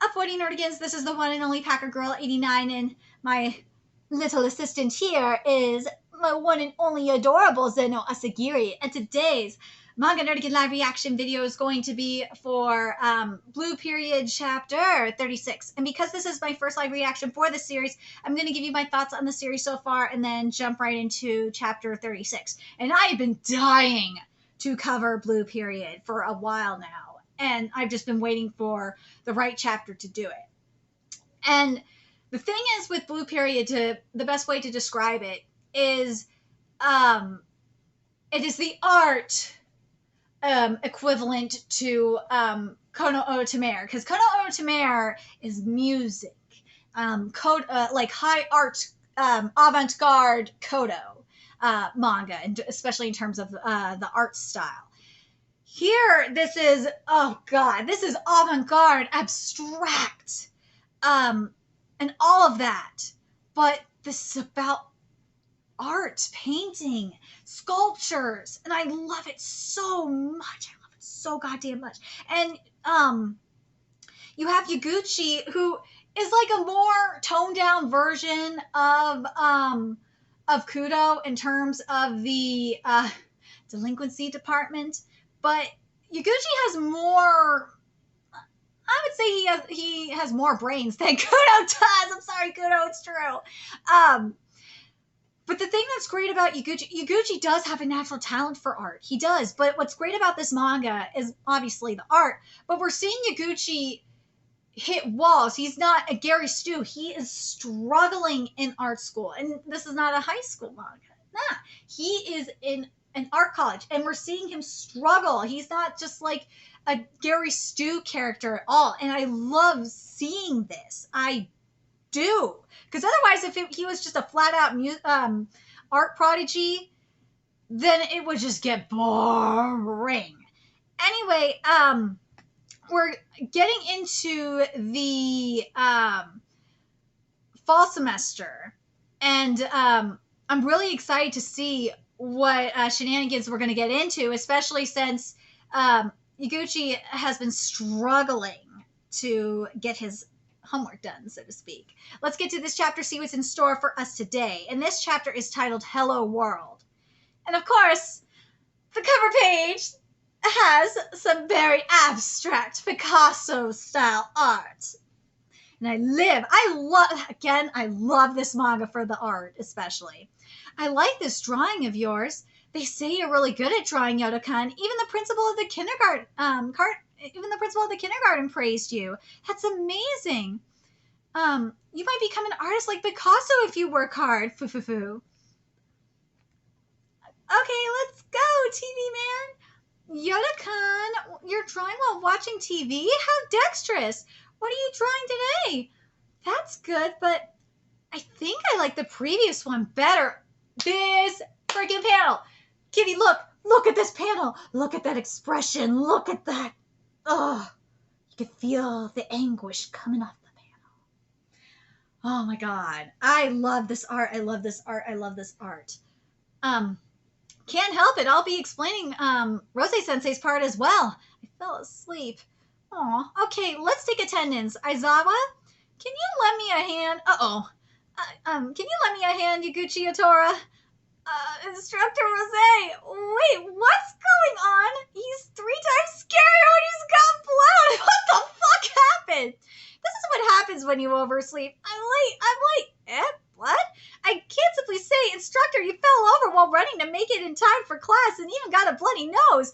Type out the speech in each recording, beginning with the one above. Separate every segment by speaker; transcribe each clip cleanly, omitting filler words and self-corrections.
Speaker 1: Up40 Nerdigans, this is the one and only Packer Girl 89, and my little assistant here is my one and only adorable Zeno Asagiri. And today's Manga Nerdigan live reaction video is going to be for Blue Period Chapter 36. And because this is my first live reaction for the series, I'm going to give you my thoughts on the series so far and then jump right into Chapter 36. And I have been dying to cover Blue Period for a while now. And I've just been waiting for the right chapter to do it. And the thing is with Blue Period, the best way to describe it is the art equivalent to Kono Otomare, because Kono Otomare is music, like high art, avant-garde Kodo manga, and especially in terms of the art style. Here, this is, oh God, this is avant-garde, abstract, and all of that. But this is about art, painting, sculptures, and I love it so much. I love it so goddamn much. And you have Yaguchi, who is like a more toned-down version of Kudo in terms of the delinquency department. But Yaguchi has more, I would say he has more brains than Kudo does. I'm sorry, Kudo, it's true. But the thing that's great about Yaguchi does have a natural talent for art. He does. But what's great about this manga is obviously the art. But we're seeing Yaguchi hit walls. He's not a Gary Stu. He is struggling in art school. And this is not a high school manga. Nah. He is in an art college, and we're seeing him struggle. He's not just like a Gary Stu character at all, and I love seeing this. I do, because otherwise, if he was just a flat-out art prodigy, then it would just get boring. Anyway, we're getting into the fall semester, and I'm really excited to see what shenanigans we're going to get into, especially since Yaguchi has been struggling to get his homework done, so to speak. Let's get to this chapter, see what's in store for us today. And this chapter is titled Hello World. And of course, the cover page has some very abstract Picasso-style art. And I love this manga for the art, especially. I like this drawing of yours. They say you're really good at drawing, Yoda-kun. Even the principal of the kindergarten praised you. That's amazing. You might become an artist like Picasso if you work hard. Foo-foo-foo. Okay, let's go, TV man. Yoda-kun, you're drawing while watching TV? How dexterous. What are you drawing today? That's good, but I think I like the previous one better. This freaking panel. Kitty, look at this panel. Look at that expression. Look at that. Oh, you can feel the anguish coming off the panel. Oh my God. I love this art. I love this art. I love this art. Can't help it. I'll be explaining Rose-sensei's part as well. I fell asleep. Aw. Okay, let's take attendance. Aizawa, can you lend me a hand? Can you lend me a hand, Yaguchi Otora? Instructor Rose, wait, what's going on? He's 3 times scarier when he's got blood. What the fuck happened? This is what happens when you oversleep. I'm late. What? I can't simply say, instructor, you fell over while running to make it in time for class and even got a bloody nose.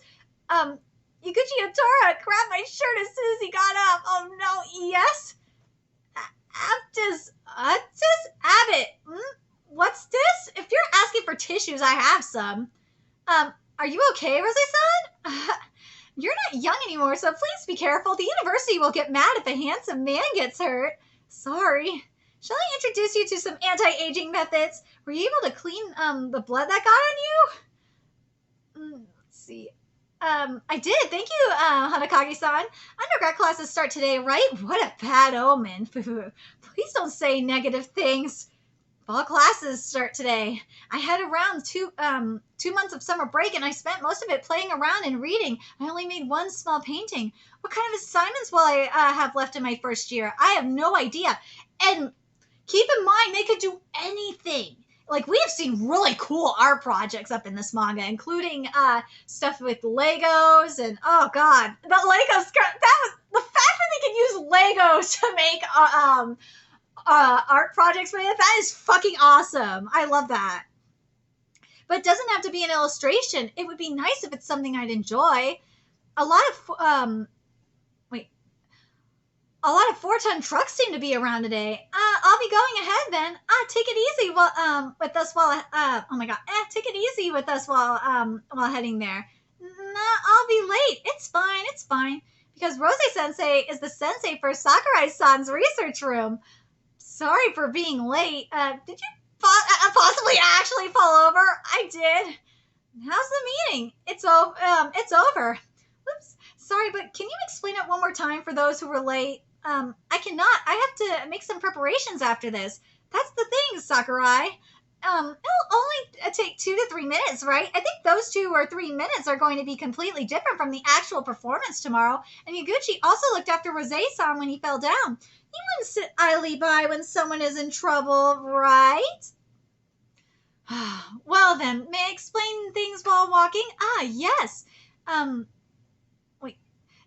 Speaker 1: Yaguchi Otora grabbed my shirt as soon as he got up. Oh no, yes? Aptis Abbott. What's this? If you're asking for tissues, I have some. Are you okay, Rose-san? You're not young anymore, so please be careful. The university will get mad if a handsome man gets hurt. Sorry. Shall I introduce you to some anti-aging methods? Were you able to clean the blood that got on you? Let's see. I did. Thank you, Hanakagi-san. Undergrad classes start today, right? What a bad omen. Please don't say negative things. Fall classes start today. I had around 2 months of summer break, and I spent most of it playing around and reading. I only made one small painting. What kind of assignments will I have left in my first year? I have no idea. And keep in mind, they could do anything. Like, we have seen really cool art projects up in this manga, including stuff with Legos and, oh god, the Legos. That was the fact that they could use Legos to make art projects with. That is fucking awesome. I love that. But it doesn't have to be an illustration. It would be nice if it's something I'd enjoy. A lot of a lot of 4-ton trucks seem to be around today. I'll be going ahead then. Take it easy with us while oh my god. Take it easy with us while heading there. Nah, I'll be late. It's fine. Because Rose-sensei is the sensei for Sakurai-san's research room. Sorry for being late. Did you possibly actually fall over? I did. How's the meeting? It's over. Oops. Sorry, but can you explain it one more time for those who were late? I cannot. I have to make some preparations after this. That's the thing, Sakurai. It'll only take 2 to 3 minutes, right? I think those 2 or 3 minutes are going to be completely different from the actual performance tomorrow. And Yaguchi also looked after Rose-san when he fell down. You wouldn't sit idly by when someone is in trouble, right? Well then, may I explain things while walking? Yes. Wait.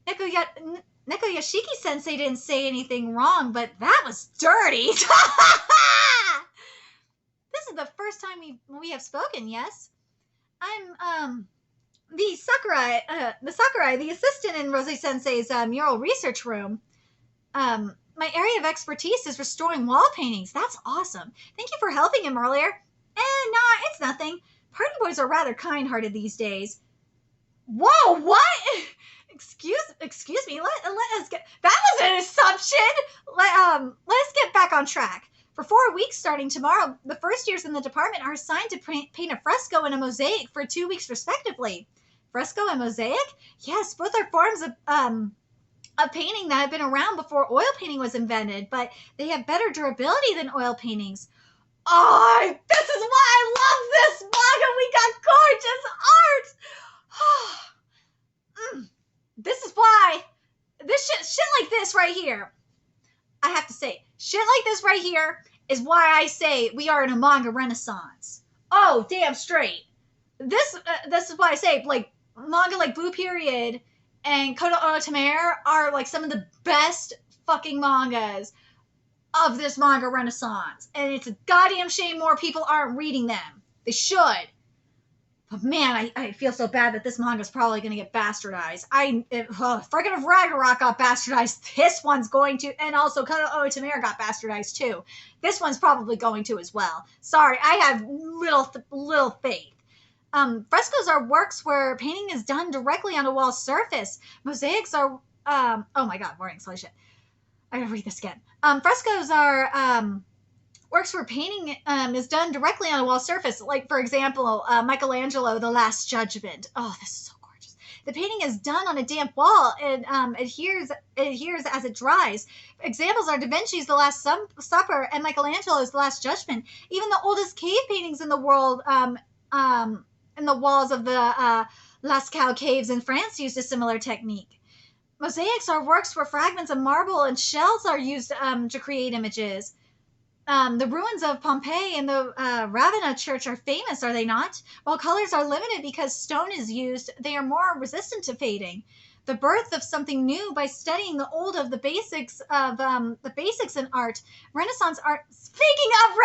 Speaker 1: Neko Yashiki-sensei didn't say anything wrong, but that was dirty. This is the first time we have spoken, yes? I'm, the Sakurai, the assistant in Rose-sensei's mural research room. My area of expertise is restoring wall paintings. That's awesome. Thank you for helping him earlier. Nah, it's nothing. Party boys are rather kind-hearted these days. Whoa, what? Excuse me. Let us get. That was an assumption. Let us get back on track. For 4 weeks starting tomorrow, the first years in the department are assigned to paint a fresco and a mosaic for 2 weeks respectively. Fresco and mosaic? Yes, both are forms of painting that have been around before oil painting was invented, but they have better durability than oil paintings. Oh, this is why I love this manga. We got gorgeous art. This is why this shit like this right here. I have to say, shit like this right here is why I say we are in a manga renaissance. Oh, damn straight. This is why I say, like, manga like Blue Period and Koto Otamare are like some of the best fucking mangas of this manga renaissance. And it's a goddamn shame more people aren't reading them. They should. But man, I feel so bad that this manga's probably going to get bastardized. Friggin' if Ragnarok got bastardized, this one's going to, and also Koto Otamare got bastardized too. This one's probably going to as well. Sorry, I have little faith. Frescoes are works where painting is done directly on a wall surface. Mosaics are, oh my god, boring, slow shit. I gotta read this again. Frescoes are, works where painting is done directly on a wall surface. Like, for example, Michelangelo, The Last Judgment. Oh, this is so gorgeous. The painting is done on a damp wall and adheres as it dries. Examples are Da Vinci's The Last Supper and Michelangelo's The Last Judgment. Even the oldest cave paintings in the world, in the walls of the Lascaux caves in France, used a similar technique. Mosaics are works where fragments of marble and shells are used to create images. The ruins of Pompeii and the Ravenna Church are famous, are they not? While colors are limited because stone is used, they are more resistant to fading. The birth of something new by studying the old of the basics in art. Renaissance art. Speaking of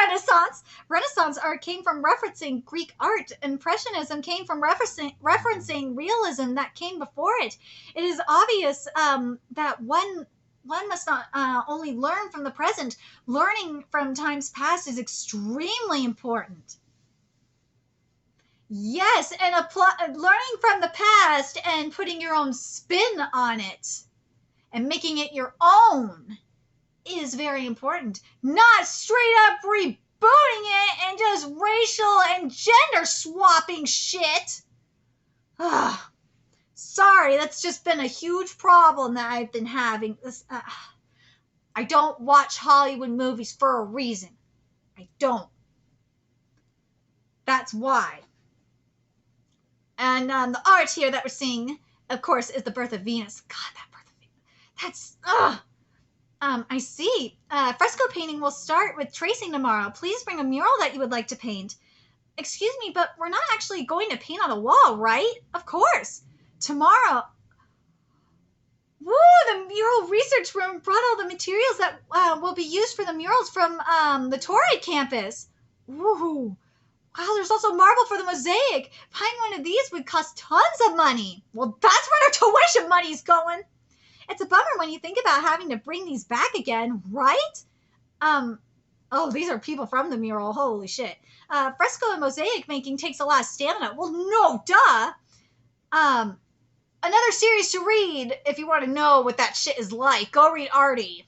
Speaker 1: Renaissance art came from referencing Greek art. Impressionism came from referencing realism that came before it. It is obvious that one must not only learn from the present. Learning from times past is extremely important. Yes, and learning from the past and putting your own spin on it and making it your own is very important. Not straight up rebooting it and just racial and gender swapping shit. Ugh. Sorry, that's just been a huge problem that I've been having. I don't watch Hollywood movies for a reason. I don't. That's why. And the art here that we're seeing, of course, is the birth of Venus. God, that birth of Venus. That's, ugh. I see. Fresco painting will start with tracing tomorrow. Please bring a mural that you would like to paint. Excuse me, but we're not actually going to paint on a wall, right? Of course. Tomorrow. Woo, the mural research room brought all the materials that will be used for the murals from the Torrid campus. Woohoo. Wow, there's also marble for the mosaic. Buying one of these would cost tons of money. Well, that's where their tuition money's going. It's a bummer when you think about having to bring these back again, right? Oh, these are people from the mural. Holy shit. Fresco and mosaic making takes a lot of stamina. Well, no, duh. Another series to read if you want to know what that shit is like. Go read Artie.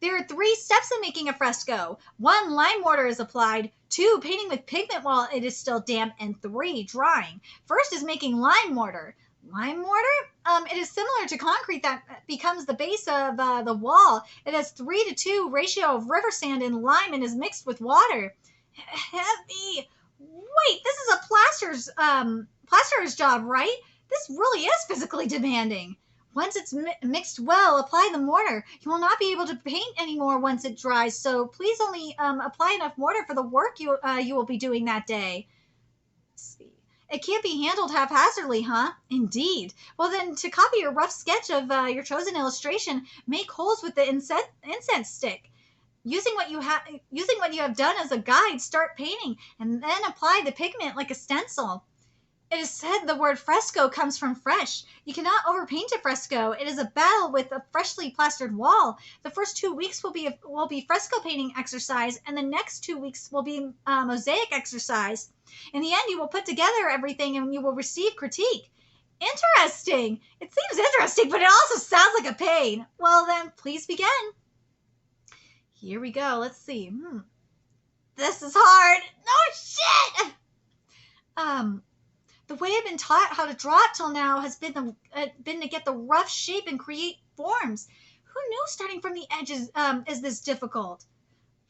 Speaker 1: There are 3 steps in making a fresco. 1, lime mortar is applied. 2, painting with pigment while it is still damp. And 3, drying. First is making lime mortar. Lime mortar? It is similar to concrete that becomes the base of the wall. It has 3-to-2 ratio of river sand and lime and is mixed with water. Heavy. Wait, this is a plasterer's job, right? This really is physically demanding. Once it's mixed well, apply the mortar. You will not be able to paint anymore once it dries, so please only apply enough mortar for the work you will be doing that day. Let's see. It can't be handled haphazardly, huh? Indeed. Well then, to copy your rough sketch of your chosen illustration, make holes with the incense stick. Using what you have done as a guide, start painting, and then apply the pigment like a stencil. It is said the word fresco comes from fresh. You cannot overpaint a fresco. It is a battle with a freshly plastered wall. The first 2 weeks will be fresco painting exercise, and the next 2 weeks will be mosaic exercise. In the end, you will put together everything and you will receive critique. Interesting. It seems interesting, but it also sounds like a pain. Well then, please begin. Here we go. Let's see. This is hard. No shit. The way I've been taught how to draw it till now has been to get the rough shape and create forms. Who knew starting from the edges is this difficult?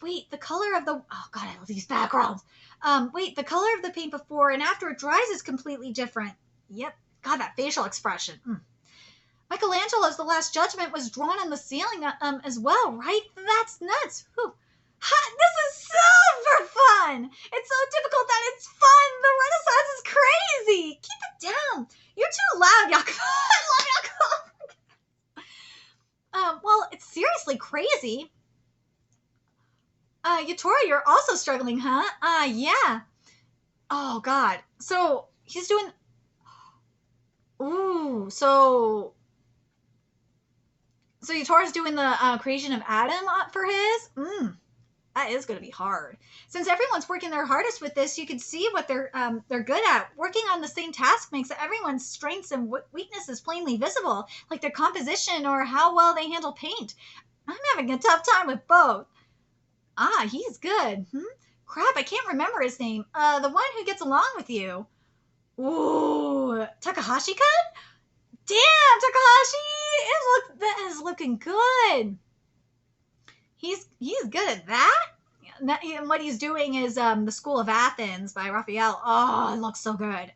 Speaker 1: Wait, the color of the... Oh, God, I love these backgrounds. Wait, the color of the paint before and after it dries is completely different. Yep. God, that facial expression. Michelangelo's The Last Judgment was drawn on the ceiling as well, right? That's nuts. Whew. Ha, this is super fun. It's so difficult that it's fun. The Renaissance is crazy. Keep it down. You're too loud, Yakuza. I love Yakuza. Well, it's seriously crazy. Yatora, you're also struggling, huh? Yeah. Oh, God. So, he's doing... Ooh, so Yatora's doing the creation of Adam for his? That is going to be hard. Since everyone's working their hardest with this, you can see what they're good at. Working on the same task makes everyone's strengths and weaknesses plainly visible, like their composition or how well they handle paint. I'm having a tough time with both. He's good. Crap, I can't remember his name. The one who gets along with you. Ooh, Takahashi-kun? Damn, Takahashi! That is looking good. He's good at that. And what he's doing is The School of Athens by Raphael. Oh, it looks so good.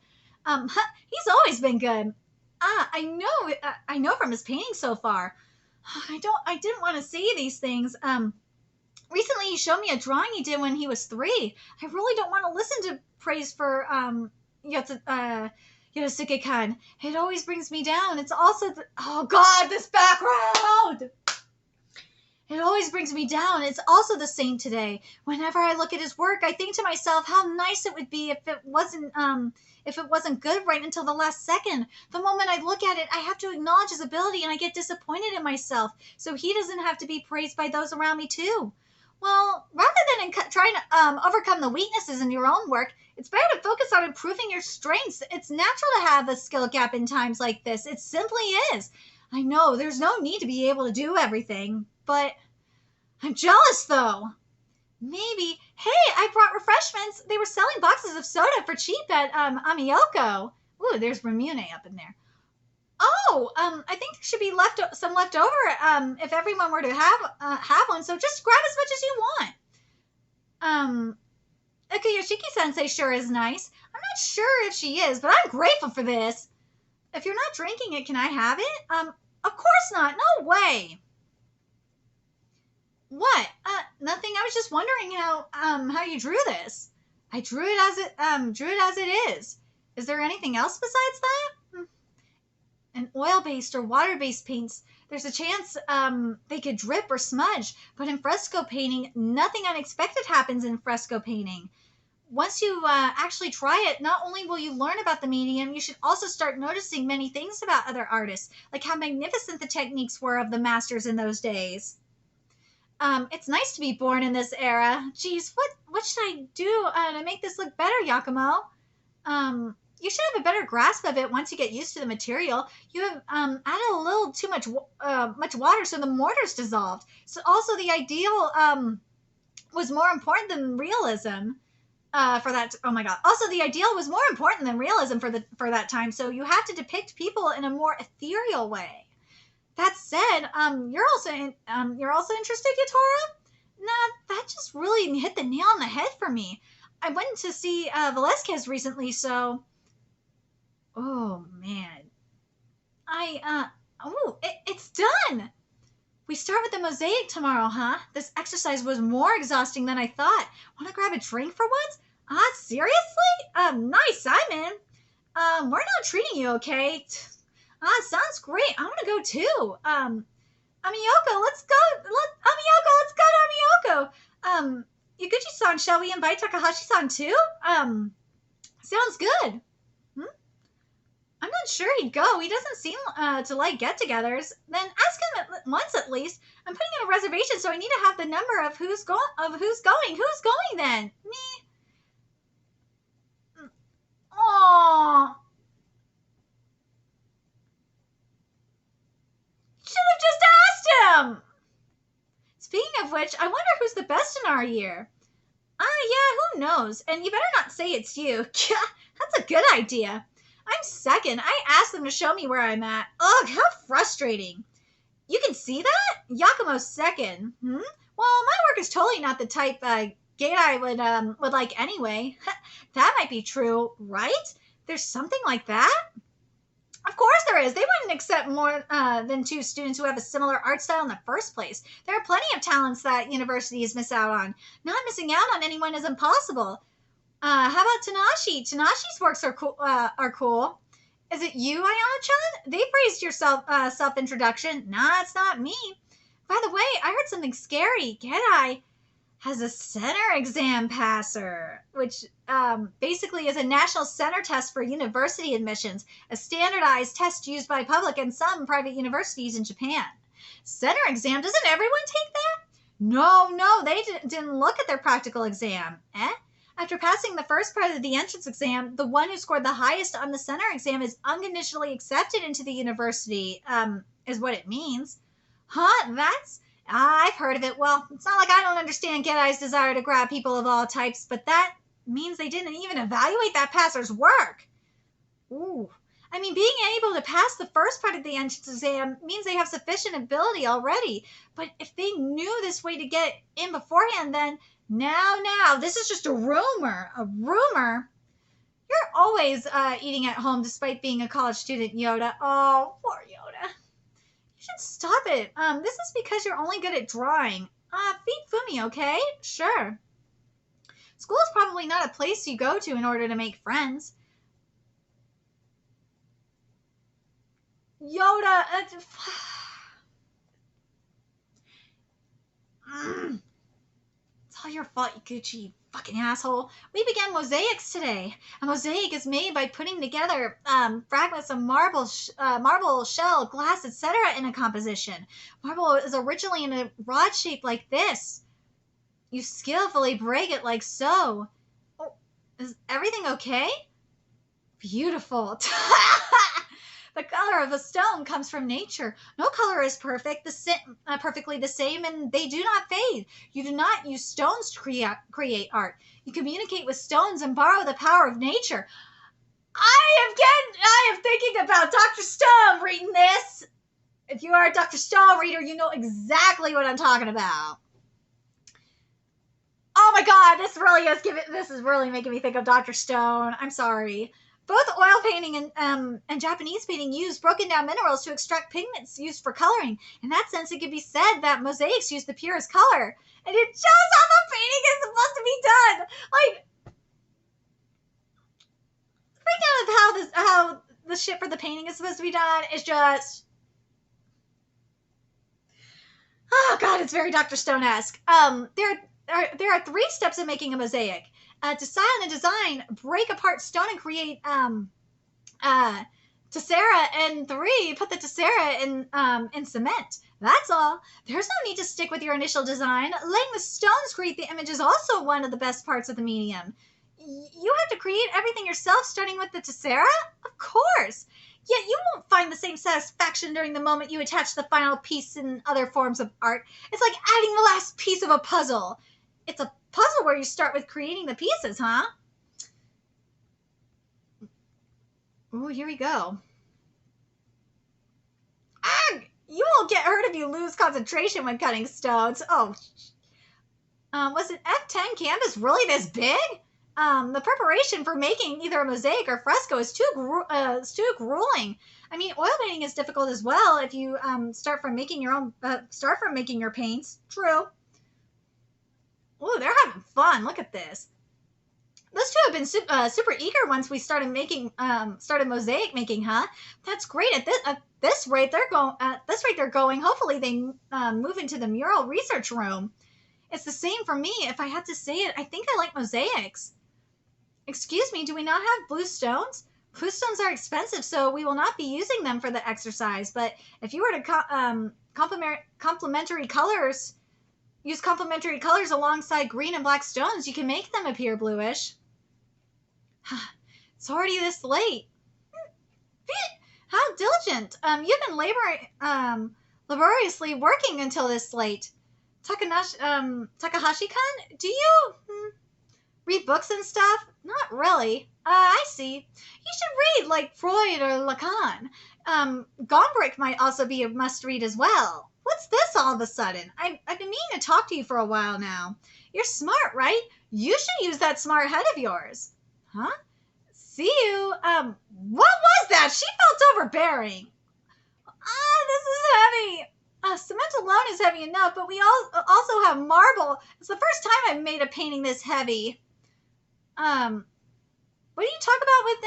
Speaker 1: He's always been good. I know from his painting so far. I didn't want to say these things. Recently he showed me a drawing he did when he was 3. I really don't want to listen to praise for Yosuke-kan. It always brings me down. It's also oh God, this background. It always brings me down. It's also the same today. Whenever I look at his work, I think to myself how nice it would be if it wasn't good right until the last second. The moment I look at it, I have to acknowledge his ability and I get disappointed in myself. So he doesn't have to be praised by those around me too. Well, rather than trying to overcome the weaknesses in your own work, it's better to focus on improving your strengths. It's natural to have a skill gap in times like this. It simply is. I know there's no need to be able to do everything, but I'm jealous though. Maybe, hey, I brought refreshments. They were selling boxes of soda for cheap at Amiyoko. Ooh, there's Ramune up in there. Oh, I think there should be some left over if everyone were to have one. So just grab as much as you want. Yoshiki-sensei sure is nice. I'm not sure if she is, but I'm grateful for this. If you're not drinking it, can I have it? Of course not. No way. What? Nothing. I was just wondering how you drew this. I drew it as it is. Is there anything else besides that? And oil-based or water-based paints, there's a chance they could drip or smudge. But in fresco painting, nothing unexpected happens in fresco painting. Once you actually try it, not only will you learn about the medium, you should also start noticing many things about other artists, like how magnificent the techniques were of the masters in those days. It's nice to be born in this era. Geez, what should I do to make this look better, Yakumo? You should have a better grasp of it once you get used to the material. You have added a little too much water, so the mortar's dissolved. So also the ideal was more important than realism. For that, oh my god! Also, the ideal was more important than realism for that time. So you have to depict people in a more ethereal way. That said, you're also interested, Yatora? Nah, that just really hit the nail on the head for me. I went to see Velasquez recently, so. Oh man, it's done. We start with the mosaic tomorrow, huh? This exercise was more exhausting than I thought. Want to grab a drink for once? Seriously? Nice, Simon. We're not treating you okay. Sounds great. I want to go too. Amiyoko, let's go. Amiyoko, let's go to Amiyoko. Yaguchi-san, shall we invite Takahashi-san too? Sounds good. I'm not sure he'd go. He doesn't seem to like get-togethers. Then ask him once at least. I'm putting in a reservation, so I need to have the number of who's going. Who's going then? Me. Aww. Should have just asked him. Speaking of which, I wonder who's the best in our year. Yeah, who knows? And you better not say it's you. That's a good idea. I'm second. I asked them to show me where I'm at. Ugh, how frustrating. You can see that? Yakumo's second. Well, my work is totally not the type Gaidai would like anyway. That might be true, right? There's something like that? Of course there is. They wouldn't accept more than 2 students who have a similar art style in the first place. There are plenty of talents that universities miss out on. Not missing out on anyone is impossible. How about Tanashi? Tanashi's works are cool. Is it you, Ayana-chan? They praised your self-introduction. Nah, it's not me. By the way, I heard something scary. Gedai has a center exam passer, which basically is a national center test for university admissions, a standardized test used by public and some private universities in Japan. Center exam? Doesn't everyone take that? No, they didn't look at their practical exam. After passing the first part of the entrance exam, the one who scored the highest on the center exam is unconditionally accepted into the university, is what it means. Huh? I've heard of it. Well, it's not like I don't understand Gedai's desire to grab people of all types, but that means they didn't even evaluate that passer's work. Ooh. I mean, being able to pass the first part of the entrance exam means they have sufficient ability already. But if they knew this way to get in beforehand, then now, this is just a rumor. A rumor? You're always eating at home despite being a college student, Yoda. Oh, poor Yoda. You should stop it. This is because you're only good at drawing. Feed Fumi, okay? Sure. School is probably not a place you go to in order to make friends. Yoda, It's all your fault, Iguchi, fucking asshole. We began mosaics today. A mosaic is made by putting together fragments of marble, shell, glass, etc. in a composition. Marble is originally in a rod shape like this. You skillfully break it like so. Oh, is everything okay? Beautiful. The color of a stone comes from nature. No color is perfectly the same, and they do not fade. You do not use stones to create art. You communicate with stones and borrow the power of nature. I am thinking about Dr. Stone reading this. If you are a Dr. Stone reader, you know exactly what I'm talking about. Oh my god, this is really making me think of Dr. Stone. I'm sorry. Both oil painting and Japanese painting use broken down minerals to extract pigments used for coloring. In that sense, it could be said that mosaics use the purest color. And it shows how the painting is supposed to be done. Like, breakdown of how the shit for the painting is supposed to be done is just, oh god, it's very Dr. Stone-esque. There are 3 steps in making a mosaic. To style and design, break apart stone and create tessera, and 3, put the tessera in cement. That's all. There's no need to stick with your initial design. Letting the stones create the image is also one of the best parts of the medium. You have to create everything yourself, starting with the tessera? Of course. Yet you won't find the same satisfaction during the moment you attach the final piece in other forms of art. It's like adding the last piece of a puzzle. It's a puzzle where you start with creating the pieces, huh? Oh, here we go. Ugh! You won't get hurt if you lose concentration when cutting stones. Oh. Was an F10 canvas really this big? The preparation for making either a mosaic or fresco is too grueling. I mean, oil painting is difficult as well if you start from making your paints. True. Oh, they're having fun. Look at this. Those two have been super eager once we started mosaic making, huh? That's great. At this rate, they're going. Hopefully, they move into the mural research room. It's the same for me. If I had to say it, I think I like mosaics. Excuse me, do we not have blue stones? Blue stones are expensive, so we will not be using them for the exercise. But if you were to use complementary colors alongside green and black stones, you can make them appear bluish. It's already this late. How diligent. You've been laboriously working until this late. Takahashi-kun, do you read books and stuff? Not really. I see. You should read, like Freud or Lacan. Gombrich might also be a must-read as well. What's this all of a sudden? I've been meaning to talk to you for a while now. You're smart, right? You should use that smart head of yours. Huh? See you. What was that? She felt overbearing. This is heavy. Cement alone is heavy enough, but we also have marble. It's the first time I've made a painting this heavy. What do you talk about with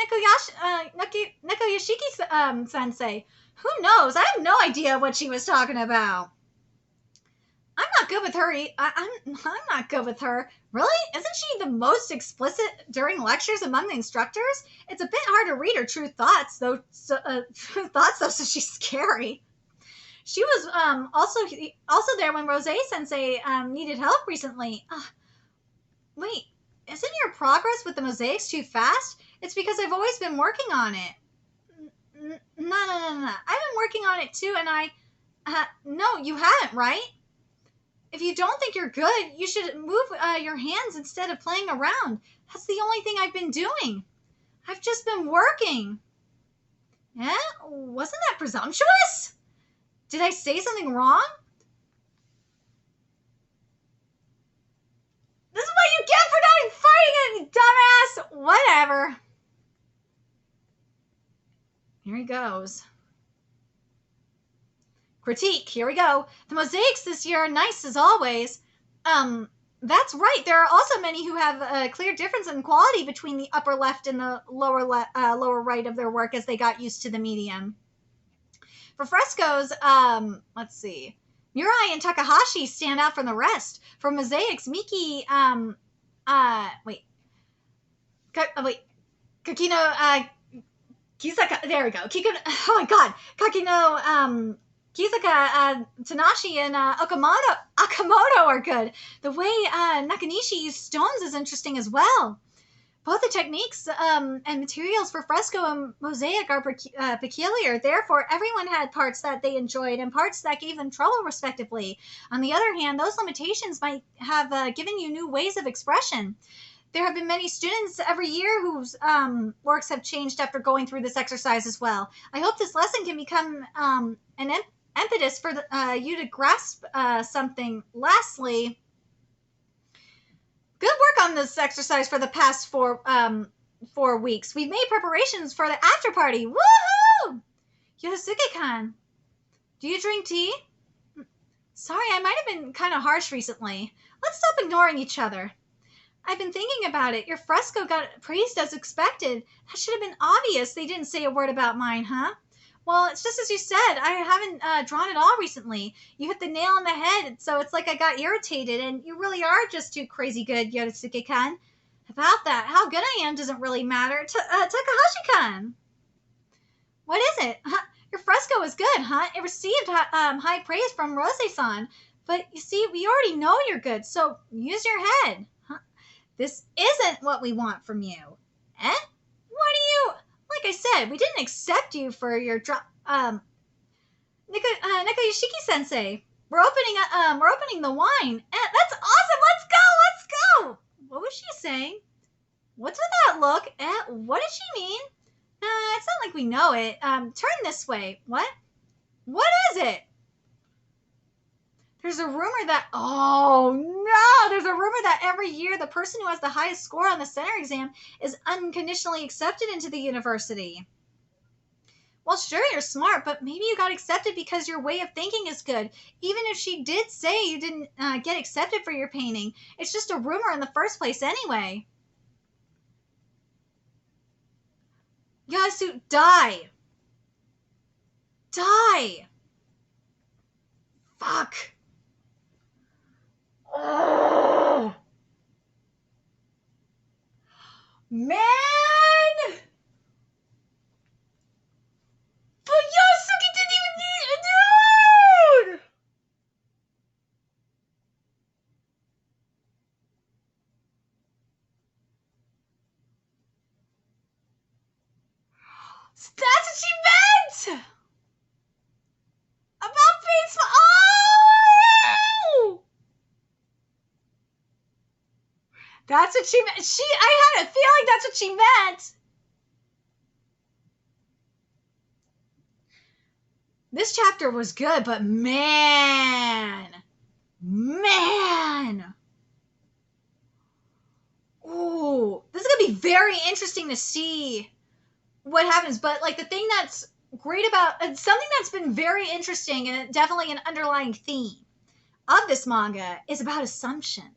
Speaker 1: Nekoyashiki sensei? Who knows? I have no idea what she was talking about. I'm not good with her. I'm not good with her. Really? Isn't she the most explicit during lectures among the instructors? It's a bit hard to read her true thoughts, though. So she's scary. She was also there when Rose Sensei needed help recently. Wait, isn't your progress with the mosaics too fast? It's because I've always been working on it. No. I've been working on it too, and no, you haven't, right? If you don't think you're good, you should move your hands instead of playing around. That's the only thing I've been doing. I've just been working. Eh? Wasn't that presumptuous? Did I say something wrong? This is what you get for not fighting it, you dumbass! Whatever. Here he goes. Critique, here we go. The mosaics this year are nice as always. That's right. There are also many who have a clear difference in quality between the upper left and the lower right of their work as they got used to the medium. For frescoes, let's see. Murai and Takahashi stand out from the rest. For mosaics, Miki, Kakino, Kisaka, there we go. Oh my god. Kakino, Kisaka, Tanashi, and Akamoto are good. The way Nakanishi used stones is interesting as well. Both the techniques and materials for fresco and mosaic are peculiar. Therefore, everyone had parts that they enjoyed and parts that gave them trouble, respectively. On the other hand, those limitations might have given you new ways of expression. There have been many students every year whose works have changed after going through this exercise as well. I hope this lesson can become an impetus for you to grasp something. Lastly, Good work on this exercise for the past 4 weeks. We've made preparations for the after party. Woohoo! Yosuke-kan, do you drink tea? Sorry, I might have been kind of harsh recently. Let's stop ignoring each other. I've been thinking about it. Your fresco got praised as expected. That should have been obvious. They didn't say a word about mine, huh? Well, it's just as you said. I haven't drawn at all recently. You hit the nail on the head, so it's like I got irritated, and you really are just too crazy good, Yosuke-kan. About that, how good I am doesn't really matter. Takahashi-kan. What is it? Your fresco is good, huh? It received high praise from Rose-san. But you see, we already know you're good, so use your head. Huh? This isn't what we want from you. Eh? What do you... Like I said, we didn't accept you for your Nakayoshiki-sensei. We're opening the wine. That's awesome. Let's go. What was she saying? What's with that look? What did she mean? It's not like we know it. Turn this way. What? What is it? There's a rumor that, oh no, there's a rumor that every year the person who has the highest score on the center exam is unconditionally accepted into the university. Well, sure, you're smart, but maybe you got accepted because your way of thinking is good. Even if she did say you didn't get accepted for your painting, it's just a rumor in the first place anyway. Yasu, die. Die. Fuck. Oh. Man. But Yosuke didn't even need a dude. That's what she meant. About being smart. Oh. That's what she meant. I had a feeling that's what she meant. This chapter was good, but man. Ooh, this is going to be very interesting to see what happens. But like the thing that's great about something that's been very interesting and definitely an underlying theme of this manga is about assumptions.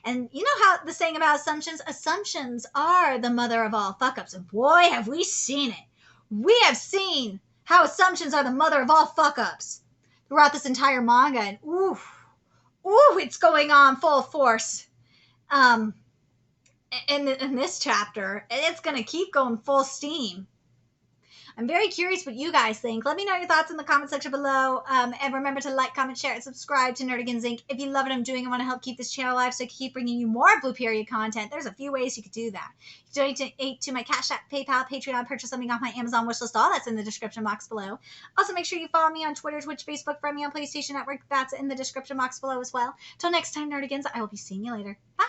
Speaker 1: And you know how the saying about assumptions are the mother of all fuck-ups. And boy, have we seen it. We have seen how assumptions are the mother of all fuck-ups throughout this entire manga. And ooh, it's going on full force. In this chapter, and it's going to keep going full steam. I'm very curious what you guys think. Let me know your thoughts in the comment section below. And remember to like, comment, share, and subscribe to Nerdigans Inc. If you love what I'm doing and want to help keep this channel alive so I can keep bringing you more Blue Period content, there's a few ways you could do that. You can donate to my Cash App, PayPal, Patreon, purchase something off my Amazon wishlist. All that's in the description box below. Also, make sure you follow me on Twitter, Twitch, Facebook, friend me on PlayStation Network. That's in the description box below as well. Till next time, Nerdigans, I will be seeing you later. Bye!